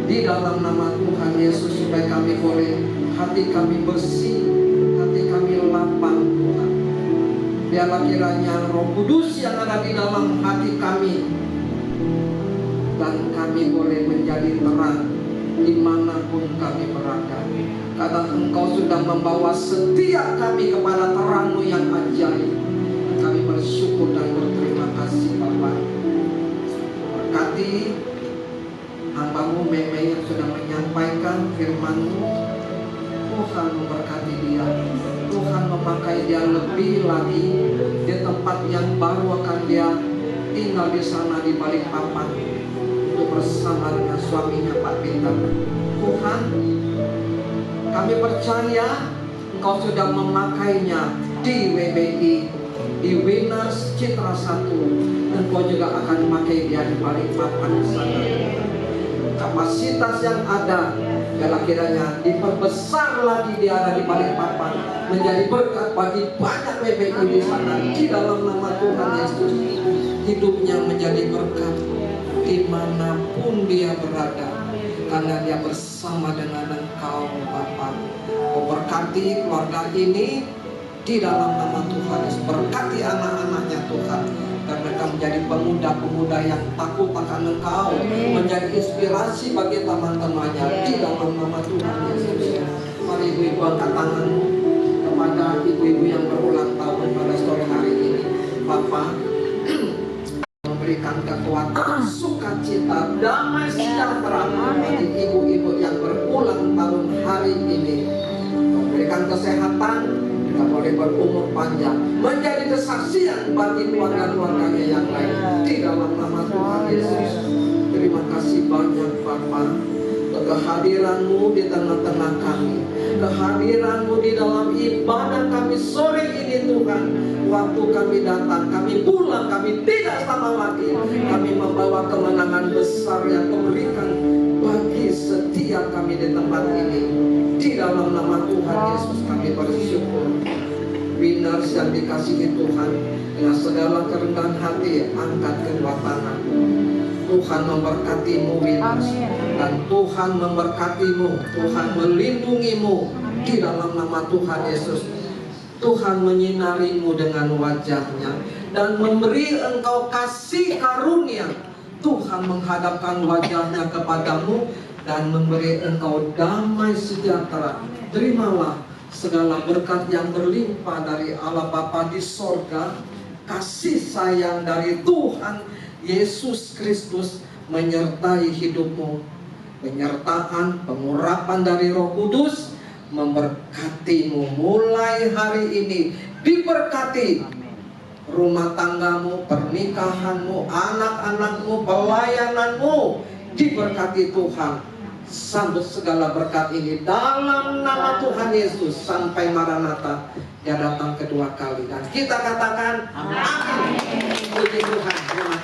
Di dalam nama Tuhan Yesus, supaya kami boleh hati kami bersih, hati kami lapang Tuhan. Biarlah kiranya Roh Kudus yang ada di dalam hati kami, dan kami boleh menjadi terang dimanapun kami berada. Karena Engkau sudah membawa setiap kami kepada terang-Mu yang ajaib. Kami bersyukur dan berterima kasih Bapa. Berkati hamba-Mu Meme yang sudah menyampaikan firman-Mu. Tuhan memberkati dia. Tuhan memakai dia lebih lagi di tempat yang baru akan dia tinggal di sana di Balikpapan, untuk bersama dengan suaminya Pak Peter. Tuhan, kami percaya Engkau sudah memakainya di WBI, di Winners Citra 1. Engkau juga akan memakai dia di Balikpapan di sana. Kapasitas yang ada, biarlah kiranya diperbesar lagi dia ada di Balikpapan, menjadi berkat bagi banyak WBI di sana. Di dalam nama Tuhan Yesus, hidupnya menjadi berkat dimanapun dia berada, karena dia bersama dengan Engkau Bapa. Kau berkati keluarga ini di dalam nama Tuhan Yesus. Berkati anak-anaknya Tuhan, dan mereka menjadi pemuda-pemuda yang takut akan Engkau, menjadi inspirasi bagi teman-temannya di dalam nama Tuhan Yesus. Mari ibu-ibu angkat tanganmu kepada ibu-ibu yang berulang tahun pada sore hari ini. Bapa, memberikan kekuatan, sukacita, damai sejahtera bagi ibu-ibu yang berulang tahun hari ini. Memberikan kesehatan, kita boleh berumur panjang, menjadi kesaksian bagi keluarga-keluarganya yang lain di dalam nama Tuhan Yesus. Terima kasih banyak Bapa, kehadiran-Mu di tengah-tengah kami, kehadiran-Mu di dalam ibadah kami sore ini Tuhan. Waktu kami datang, kami pulang, kami tidak sama lagi. Kami membawa kemenangan besar yang Kau berikan bagi bagi setiap kami di tempat ini. Di dalam nama Tuhan Yesus kami bersyukur. Winners yang dikasihi Tuhan, dengan segala kerendahan hati angkat kedua tangan. Tuhan memberkatimu Winners, dan Tuhan memberkatimu, Tuhan melindungimu di dalam nama Tuhan Yesus. Tuhan menyinarimu dengan wajahnya dan memberi engkau kasih karunia. Tuhan menghadapkan wajahnya kepadamu dan memberi engkau damai sejahtera. Terimalah segala berkat yang berlimpah dari Allah Bapa di sorga, kasih sayang dari Tuhan Yesus Kristus menyertai hidupmu. Penyertaan, pengurapan dari Roh Kudus memberkatimu mulai hari ini. Diberkati rumah tanggamu, pernikahanmu, anak-anakmu, pelayananmu, diberkati Tuhan. Sambut segala berkat ini dalam nama Tuhan Yesus sampai Maranatha dia datang kedua kali. Dan kita katakan amin. Puji Tuhan. Terima